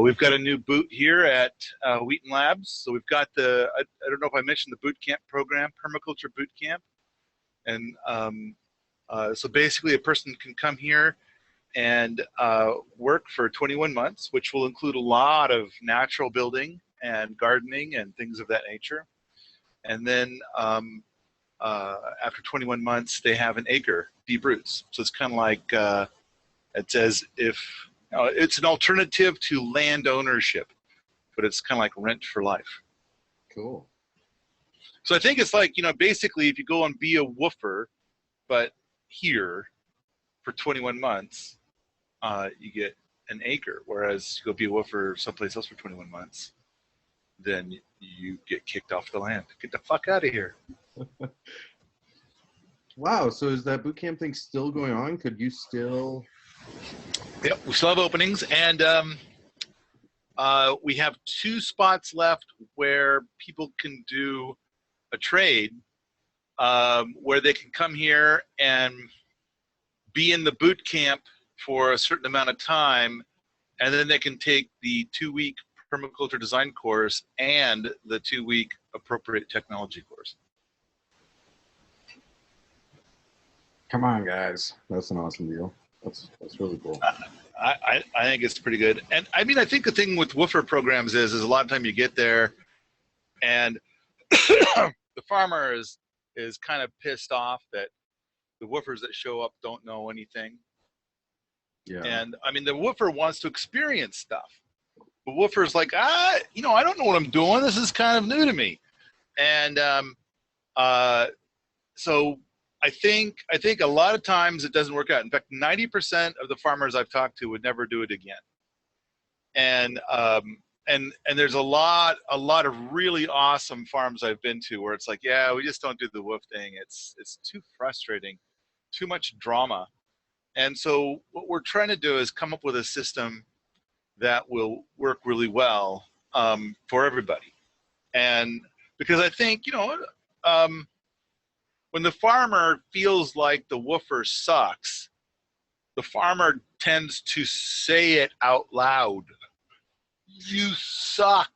We've got a new boot here at Wheaton Labs. So we've got I don't know if I mentioned the boot camp program, permaculture boot camp. And so basically a person can come here and work for 21 months, which will include a lot of natural building and gardening and things of that nature. And then after 21 months, they have an acre deep roots. So it's kind of like, it's as if, it's an alternative to land ownership, but it's kind of like rent for life. Cool. So I think it's like, basically if you go and be a woofer, but here for 21 months, you get an acre. Whereas you go be a woofer someplace else for 21 months, then you get kicked off the land. Get the fuck out of here. Wow. So is that boot camp thing still going on? Could you still? Yep, we still have openings, and we have 2 spots left where people can do a trade, where they can come here and be in the boot camp for a certain amount of time, and then they can take the 2-week permaculture design course and the 2-week appropriate technology course. Come on, guys. That's an awesome deal. That's really cool. I think it's pretty good. And I mean, I think the thing with woofer programs is a lot of time you get there and the farmer is kind of pissed off that the woofers that show up don't know anything. Yeah. And I mean, the woofer wants to experience stuff. The woofer's like, I don't know what I'm doing. This is kind of new to me. And so I think a lot of times it doesn't work out. In fact, 90% of the farmers I've talked to would never do it again. And there's a lot of really awesome farms I've been to where it's like, yeah, we just don't do the woof thing. It's too frustrating, too much drama. And so what we're trying to do is come up with a system that will work really well for everybody. And because I think, when the farmer feels like the woofer sucks, the farmer tends to say it out loud. You suck.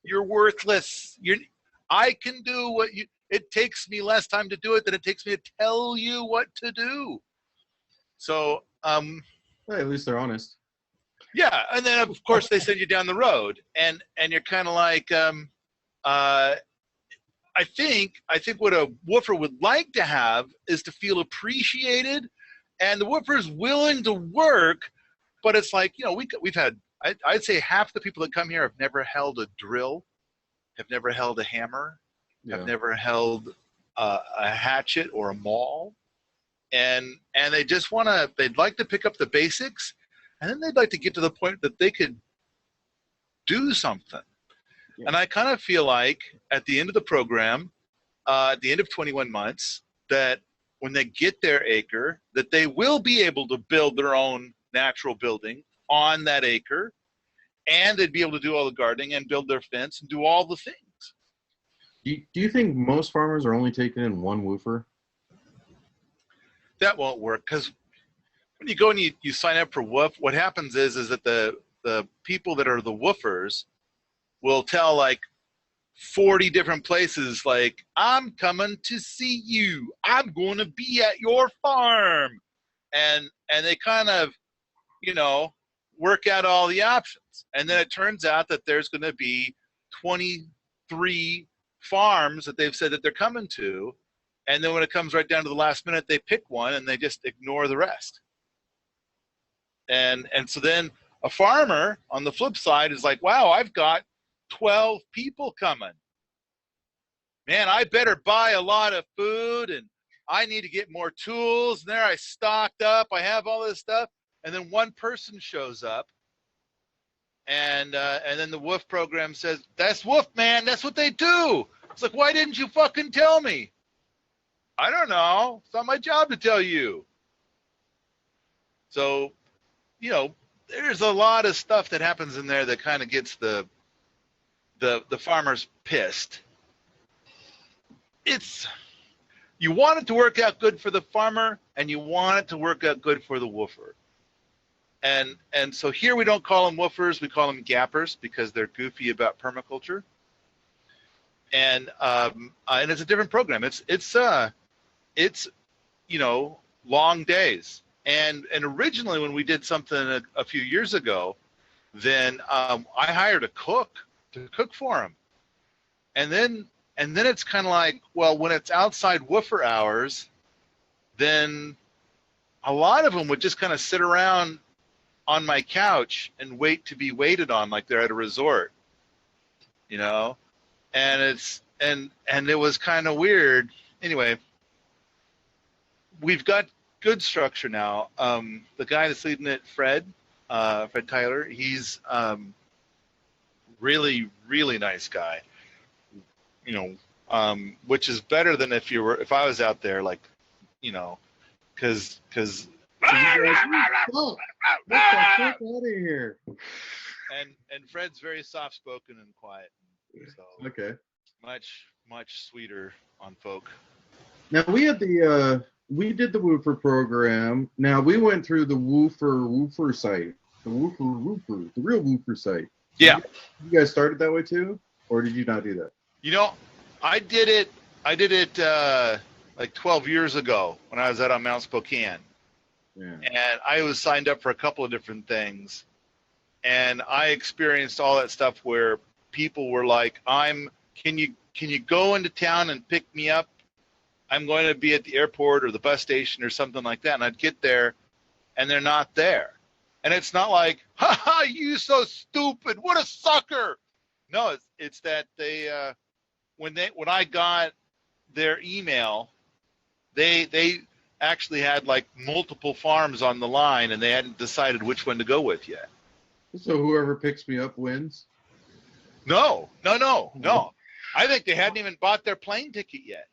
You're worthless. I can do what it takes me less time to do it than it takes me to tell you what to do. So, well, at least they're honest. Yeah, and then of course they send you down the road, and you're kind of like, I think what a woofer would like to have is to feel appreciated, and the woofer is willing to work, but it's like, we've had, I'd say half the people that come here have never held a drill, have never held a hammer, have never held a hatchet or a maul, and they just they'd like to pick up the basics, and then they'd like to get to the point that they could do something. Yeah. And I kind of feel like at the end of the program, at the end of 21 months, that when they get their acre, that they will be able to build their own natural building on that acre, and they'd be able to do all the gardening and build their fence and do all the things. Do you think most farmers are only taking in one woofer? That won't work, because when you go and you sign up for woof, what happens is that the people that are the woofers will tell like 40 different places, like, I'm coming to see you. I'm going to be at your farm. And they kind of, work out all the options. And then it turns out that there's going to be 23 farms that they've said that they're coming to. And then when it comes right down to the last minute, they pick one and they just ignore the rest. And so then a farmer on the flip side is like, wow, I've got 12 people coming. Man, I better buy a lot of food, and I need to get more tools. And there I stocked up. I have all this stuff. And then one person shows up, and then the woof program says, that's woof, man. That's what they do. It's like, why didn't you fucking tell me? I don't know. It's not my job to tell you. So, there's a lot of stuff that happens in there that kind of gets the farmers pissed. You want it to work out good for the farmer, and you want it to work out good for the woofer. And so here we don't call them woofers, we call them gappers because they're goofy about permaculture. And it's a different program. It's long days. And originally when we did something a few years ago, then I hired a cook to cook for him. And then it's kind of like, well, when it's outside woofer hours, then a lot of them would just kind of sit around on my couch and wait to be waited on like they're at a resort, and it was kind of weird. Anyway, we've got good structure now. The guy that's leading it, Fred Tyler, he's really, really nice guy, which is better than if I was out there, like, because get the fuck out of here. And Fred's very soft spoken and quiet, so Okay. much sweeter on folk. Now we had we did the Woofer program. Now we went through the Woofer site, the Woofer, the real Woofer site. Yeah. You guys started that way too, or did you not do that? I did it like 12 years ago when I was out on Mount Spokane. Yeah. And I was signed up for a couple of different things, and I experienced all that stuff where people were like, can you go into town and pick me up? I'm going to be at the airport or the bus station or something like that. And I'd get there and they're not there. And it's not like, ha, you so stupid, what a sucker. No, it's that they when I got their email, they actually had like multiple farms on the line and they hadn't decided which one to go with yet. So whoever picks me up wins? No. I think they hadn't even bought their plane ticket yet.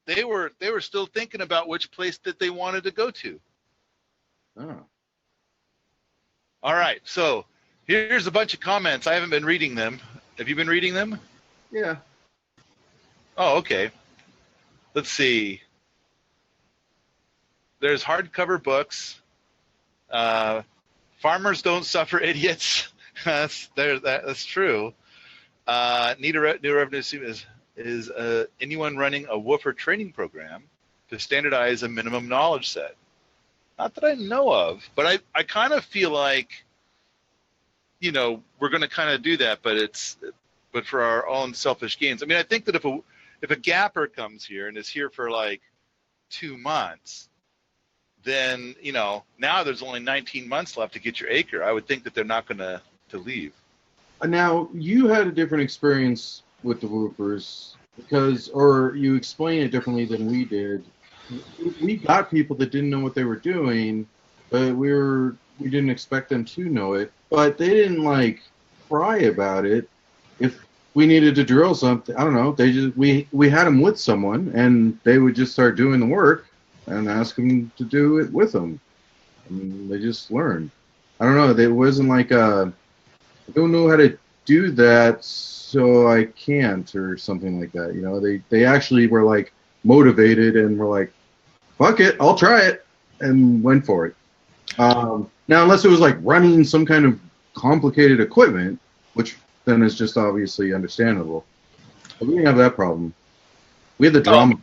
They were still thinking about which place that they wanted to go to. Oh. All right, so here's a bunch of comments. I haven't been reading them. Have you been reading them? Yeah. Oh, okay. Let's see. There's hardcover books. Farmers don't suffer, idiots. That's true. Need a new revenue stream is anyone running a woofer training program to standardize a minimum knowledge set? Not that I know of, but I kind of feel like, we're going to kind of do that, but for our own selfish gains. I mean, I think that if a gapper comes here and is here for like 2 months, then, now there's only 19 months left to get your acre. I would think that they're not going to leave. Now, you had a different experience with the Woofers or you explain it differently than we did. We got people that didn't know what they were doing, but we didn't expect them to know it. But they didn't cry about it. If we needed to drill something, I don't know. We had them with someone, and they would just start doing the work and ask them to do it with them. And they just learned. I don't know. It wasn't like I don't know how to do that, so I can't, or something like that. They actually were motivated and were like, fuck it, I'll try it, and went for it. Now, unless it was running some kind of complicated equipment, which then is just obviously understandable. But we didn't have that problem. We had the drama.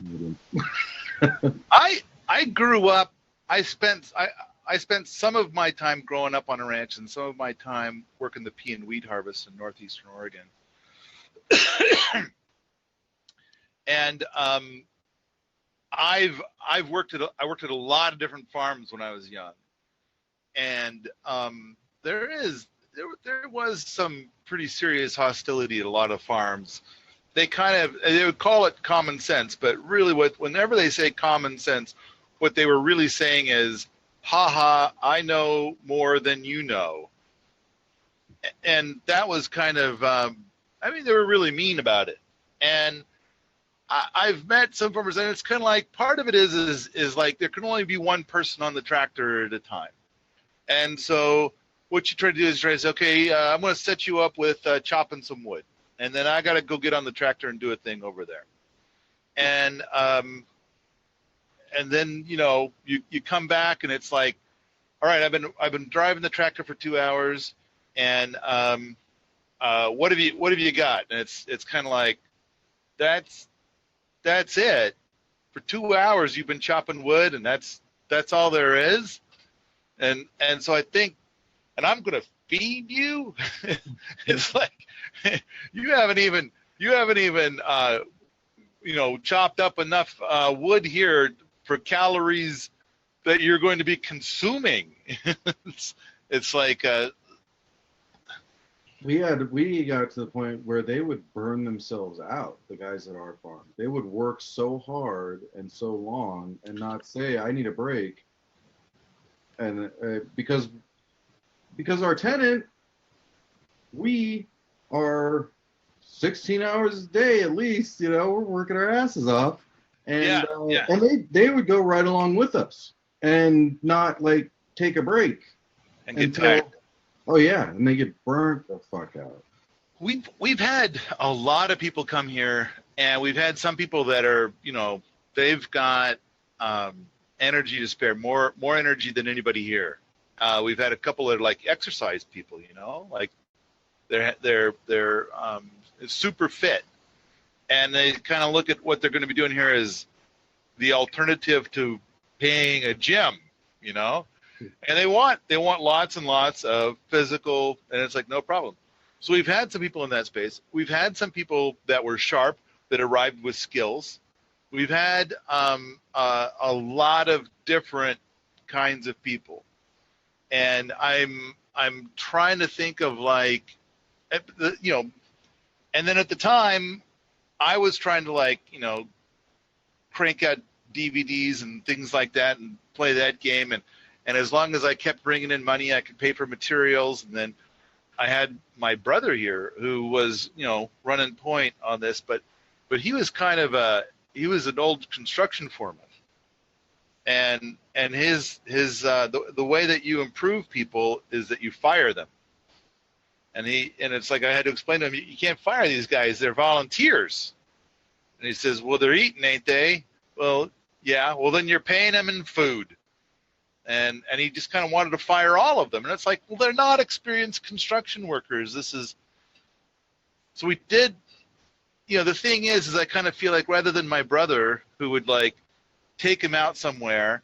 I grew up. I spent some of my time growing up on a ranch and some of my time working the pea and wheat harvest in northeastern Oregon. And I worked at a lot of different farms when I was young, and there was some pretty serious hostility at a lot of farms. They would call it common sense, but really whenever they say common sense, what they were really saying is, haha, I know more than you know. And that was kind of, they were really mean about it. And I've met some farmers, and it's kind of like, part of it is like there can only be one person on the tractor at a time. And so what you try to do is try to say, okay, I'm going to set you up with chopping some wood. And then I got to go get on the tractor and do a thing over there. And then, you come back and it's like, all right, I've been driving the tractor for 2 hours, and what have you got? And it's kind of like that's it. For 2 hours you've been chopping wood, and that's all there is. And so I think, and I'm gonna feed you. It's like you haven't even chopped up enough wood here for calories that you're going to be consuming. it's like We got to the point where they would burn themselves out, the guys at our farm. They would work so hard and so long and not say, I need a break. And because our tenant, we are 16 hours a day at least, we're working our asses off. And and they would go right along with us and not like take a break and get tired. Oh yeah, and they get burnt the fuck out. We've had a lot of people come here, and we've had some people that are, they've got energy to spare, more energy than anybody here. We've had a couple of like exercise people, like they're super fit, and they kind of look at what they're going to be doing here as the alternative to paying a gym, and they want lots and lots of physical, and it's like no problem. So we've had some people in that space. We've had some people that were sharp that arrived with skills. We've had a lot of different kinds of people, and I'm trying to think of like, and then at the time, I was trying to crank out DVDs and things like that and play that game, and as long as I kept bringing in money, I could pay for materials. And then I had my brother here who was running point on this, but he was kind of he was an old construction foreman, and his the way that you improve people is that you fire them. And it's like I had to explain to him, you can't fire these guys, they're volunteers. And he says, well, they're eating, ain't they? Well, yeah. Well, then you're paying them in food. And he just kind of wanted to fire all of them. And it's like, well, they're not experienced construction workers. So we did, the thing is I kind of feel like rather than my brother who would like take him out somewhere,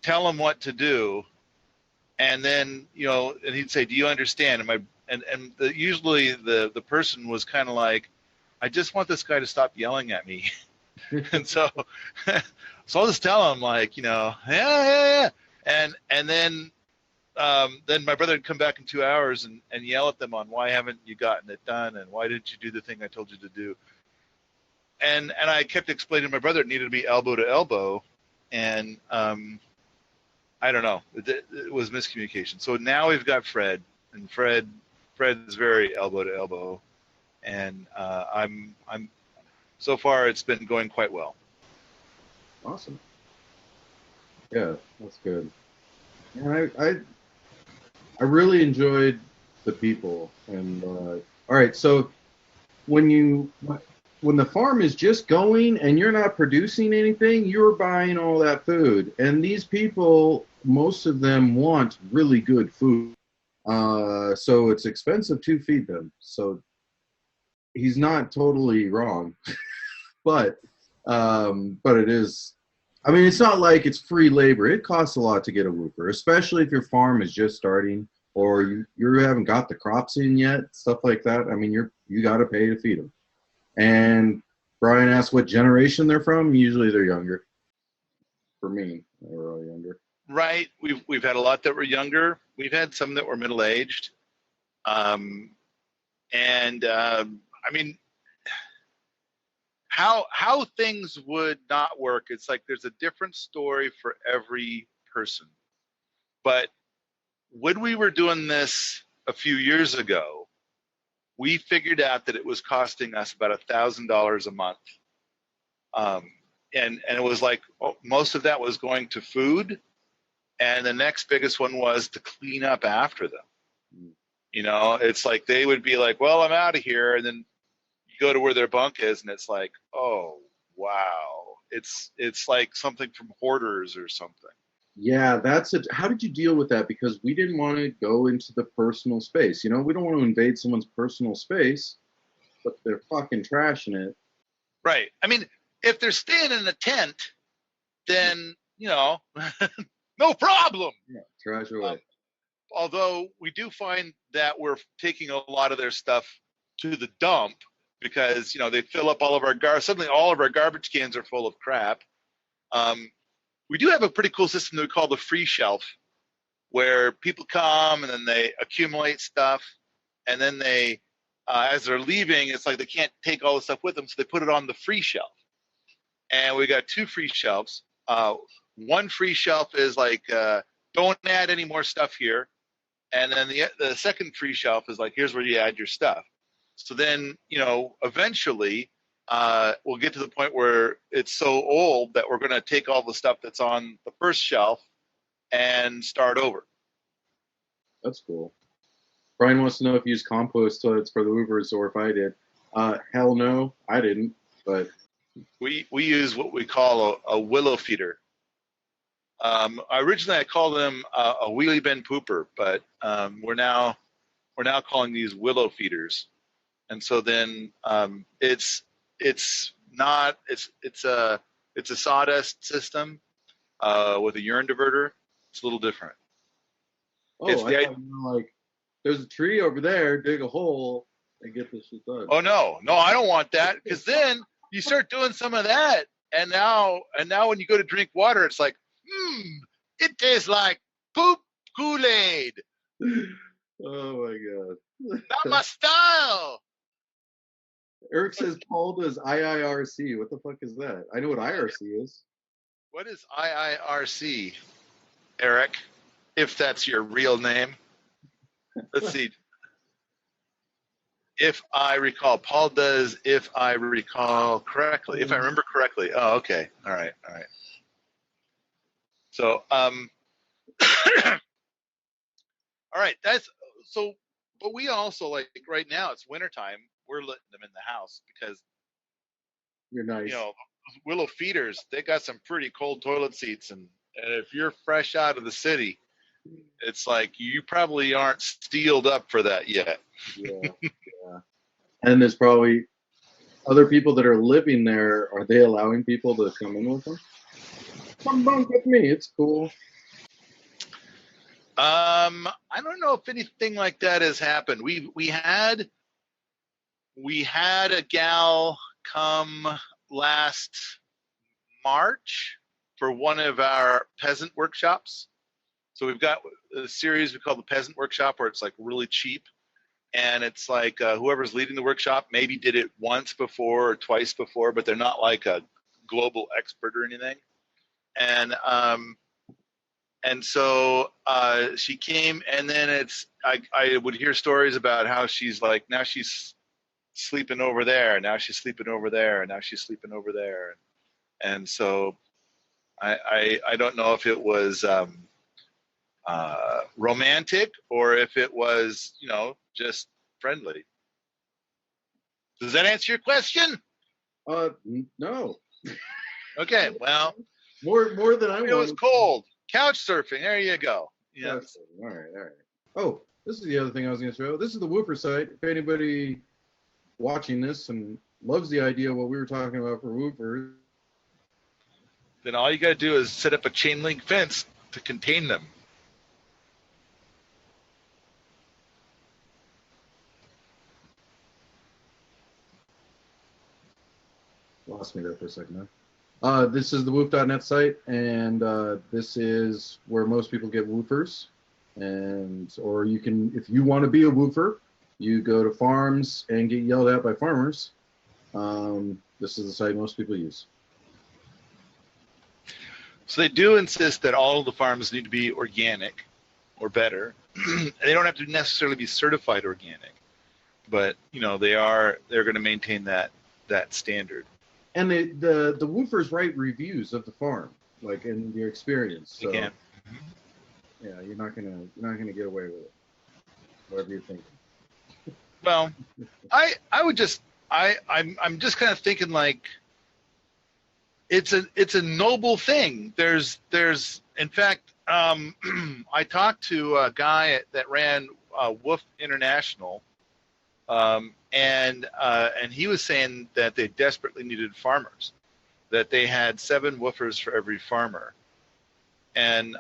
tell him what to do, and then, and he'd say, do you understand? Usually the person was kind of like, I just want this guy to stop yelling at me. And so I'll just tell him like, yeah. And then my brother would come back in 2 hours and yell at them on why haven't you gotten it done and why didn't you do the thing I told you to do. And I kept explaining to my brother it needed to be elbow to elbow, and I don't know, it was miscommunication. So now we've got Fred, and Fred is very elbow to elbow, and I'm so far it's been going quite well. Awesome. Yeah, that's good. And I really enjoyed the people. And all right, so when the farm is just going and you're not producing anything, you're buying all that food. And these people, most of them want really good food. So it's expensive to feed them. So he's not totally wrong, but it is. I mean, it's not like it's free labor. It costs a lot to get a woofer, especially if your farm is just starting or you haven't got the crops in yet, stuff like that. I mean, you got to pay to feed them. And Brian asked what generation they're from. Usually they're younger. For me, they were all younger. Right. We've had a lot that were younger. We've had some that were middle-aged. I mean, how things would not work, it's like there's a different story for every person. But when we were doing this a few years ago, we figured out that it was costing us about $1,000 a month. And it was like most of that was going to food, and the next biggest one was to clean up after them. It's like they would be like, well, I'm out of here, and then go to where their bunk is, and it's like, oh wow, it's like something from Hoarders or something. Yeah, that's it. How did you deal with that? Because we didn't want to go into the personal space. You know, we don't want to invade someone's personal space, but they're fucking trashing it. Right. I mean, if they're staying in a tent, then, no problem. Yeah, trash away. Although we do find that we're taking a lot of their stuff to the dump because, they fill up all of our suddenly all of our garbage cans are full of crap. We do have a pretty cool system that we call the free shelf, where people come and then they accumulate stuff, and then they, as they're leaving, it's like they can't take all the stuff with them, so they put it on the free shelf. And we got 2 free shelves. One free shelf is like, don't add any more stuff here. And then the second free shelf is like, here's where you add your stuff. So then, eventually, we'll get to the point where it's so old that we're going to take all the stuff that's on the first shelf and start over. That's cool. Brian wants to know if you use compost toilets for the Woofers or if I did. Hell no, I didn't. But we use what we call a willow feeder. Originally, I called them a wheelie bin pooper, but we're now calling these willow feeders. And so then it's a sawdust system with a urine diverter. It's a little different. I thought you were like, there's a tree over there, dig a hole and get this shit done. Oh no, I don't want that, because then you start doing some of that, and now when you go to drink water, it's like, it tastes like poop Kool-Aid. Oh my god. Not my style. Eric says Paul does IIRC. What the fuck is that? I know what IRC is. What is IIRC, Eric? If that's your real name. Let's see. If I recall, Paul does, if I recall correctly, if I remember correctly. Oh, okay. All right. So, all right. But we also, like, right now it's wintertime. We're letting them in the house because, you're nice. willow feeders, they got some pretty cold toilet seats. And if you're fresh out of the city, it's like you probably aren't steeled up for that yet. Yeah. And there's probably other people that are living there. Are they allowing people to come in with them? Come bunk with me. It's cool. I don't know if anything like that has happened. We had a gal come last March for one of our peasant workshops. So we've got a series we call the Peasant Workshop, where it's like really cheap. And it's like whoever's leading the workshop maybe did it once before or twice before, but they're not like a global expert or anything. And so she came, and then I would hear stories about how she's like, now she's sleeping over there, now she's sleeping over there, and now she's sleeping over there. And so I don't know if it was romantic or if it was, just friendly. Does that answer your question? No. Okay, well, more than I wanted. It was cold. Couch surfing. There you go. Yeah. All right. Oh, this is the other thing I was going to throw. This is the Woofer site. If anybody watching this and loves the idea of what we were talking about for woofers, then all you got to do is set up a chain link fence to contain them. Lost me there for a second. This is the woof.net site, and this is where most people get woofers. Or you can, if you want to be a woofer, you go to farms and get yelled at by farmers. This is the site most people use. So they do insist that all of the farms need to be organic or better. They don't have to necessarily be certified organic, but they're going to maintain that standard. And the woofers write reviews of the farm, like in your experience. So, yeah, you're not gonna get away with it. Whatever you're thinking. Well, I'm just kind of thinking like it's a noble thing. There's In fact, I talked to a guy that ran Woof International, and he was saying that they desperately needed farmers, that they had 7 woofers for every farmer, and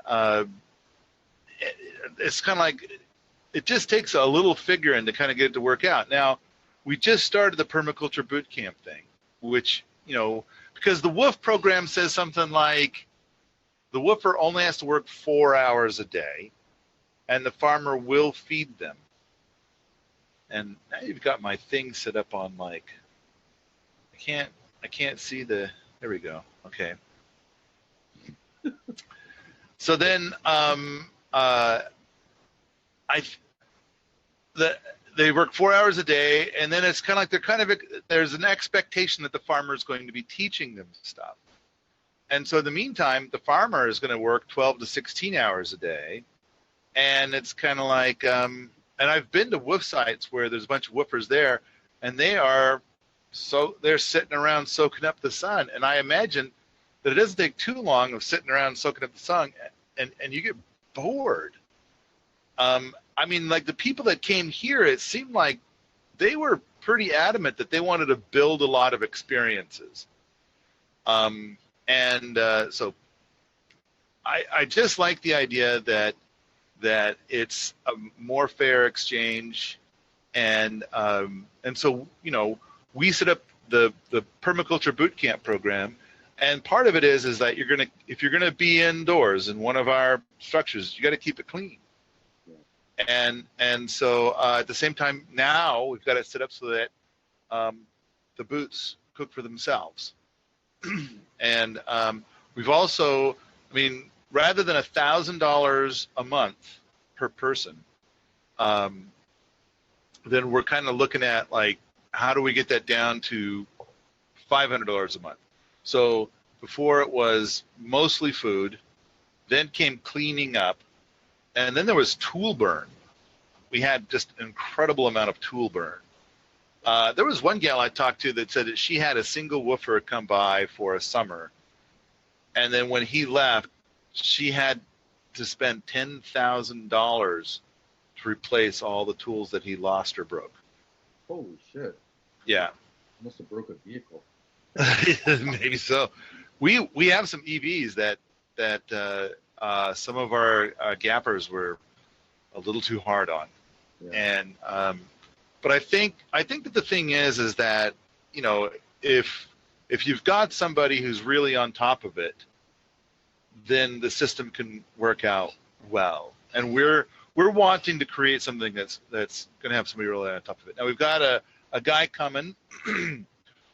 it's kind of like it just takes a little figuring to kind of get it to work out. Now, we just started the permaculture boot camp thing, which, because the Woof program says something like the woofer only has to work 4 hours a day, and the farmer will feed them. And now you've got my thing set up on like, I can't see the, there we go. Okay. So then, they work 4 hours a day, and then it's kind of like there's an expectation that the farmer is going to be teaching them stuff. And so in the meantime, the farmer is going to work 12 to 16 hours a day, and it's kind of like, and I've been to woof sites where there's a bunch of woofers there, and they're sitting around soaking up the sun, and I imagine that it doesn't take too long of sitting around soaking up the sun, and you get bored. I mean, like the people that came here, it seemed like they were pretty adamant that they wanted to build a lot of experiences. So I just like the idea that it's a more fair exchange, and so we set up the permaculture boot camp program, and part of it is that if you're gonna be indoors in one of our structures, you got to keep it clean. And so at the same time, now we've got it set up so that the boots cook for themselves. And we've also, rather than $1,000 a month per person, then we're kind of looking at like, how do we get that down to $500 a month? So before it was mostly food, then came cleaning up, and then there was tool burn. We had just an incredible amount of tool burn. There was one gal I talked to that said that she had a single woofer come by for a summer, and then when he left, she had to spend $10,000 to replace all the tools that he lost or broke. Holy shit. Yeah. Must have broke a vehicle. Maybe so. We have some EVs that some of our gappers were a little too hard on. Yeah. And but I think that the thing is that if you've got somebody who's really on top of it, then the system can work out well. And we're wanting to create something that's going to have somebody really on top of it. Now we've got a guy coming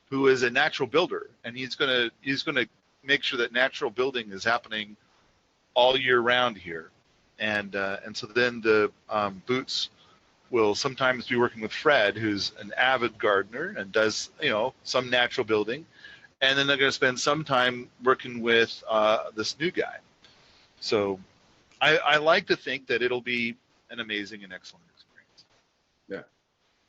who is a natural builder, and he's going to make sure that natural building is happening all year round here. And so then the boots will sometimes be working with Fred, who's an avid gardener and does some natural building, and then they're going to spend some time working with this new guy. So I like to think that it'll be an amazing and excellent experience. Yeah.